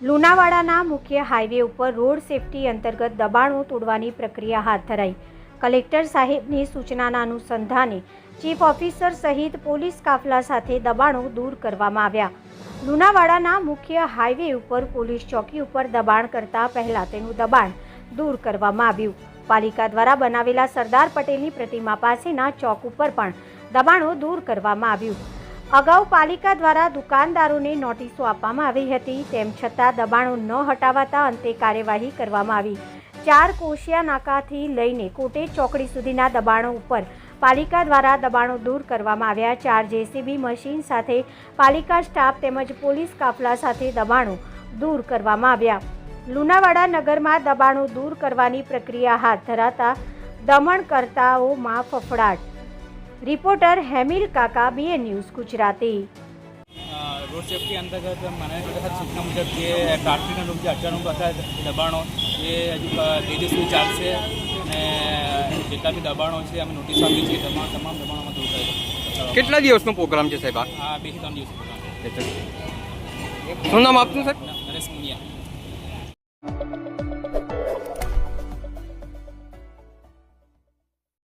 લુણાવાડાના મુખ્ય હાઈવે ઉપર road safety અંતર્ગત દબાણો તોડવાની પ્રક્રિયા હાથ ધરાઈ। કલેક્ટર સાહેબની સૂચનાના અનુસંધાને ચીફ ઓફિસર સહિત પોલીસ કાફલા સાથે દબાણો દૂર કરવામાં આવ્યા। લુણાવાડાના મુખ્ય હાઈવે ઉપર પોલીસ ચોકી ઉપર દબાણ કરતા પહેલા તેનું દબાણ દૂર કરવામાં આવ્યું। પાલિકા દ્વારા બનાવેલા સરદાર પટેલની પ્રતિમા પાસેના ચોક ઉપર પણ દબાણો દૂર કરવામાં આવ્યું। અગાઉ પાલિકા દ્વારા દુકાનદારોને નોટિસો આપવામાં આવી હતી, તેમ છતાં દબાણો ન હટાવાતા અંતે કાર્યવાહી કરવામાં આવી। 4 કોશિયા નાકાથી લઈને કોટેજ ચોકડી સુધીના દબાણો ઉપર પાલિકા દ્વારા દબાણો દૂર કરવામાં આવ્યા। 4 જેસીબી મશીન સાથે પાલિકા સ્ટાફ તેમજ પોલીસ કાફલા સાથે દબાણો દૂર કરવામાં આવ્યા। લુણાવાડા નગરમાં દબાણો દૂર કરવાની પ્રક્રિયા હાથ ધરાતા દમણકર્તાઓમાં ફફડાટ। रिपोर्टर हेमिल काका, BN news Gujarati. Road safety अंतर्गत मैंने सूचना मुजब ये ट्राफिक रूप से अचानक दबाणों ये हजू 2 દિવસ ચાલશે અને જેટલા બી દબાણો છે અમે નોટિસ આપી છે તમામ દબાણોમાં દૂર થાય। કેટલા દિવસનો પ્રોગ્રામ છે સાહેબ? આ 2 થી 3 દિવસનો પ્રોગ્રામ। શું નામ આપનું સાહેબ? નરેશ મુનિયા।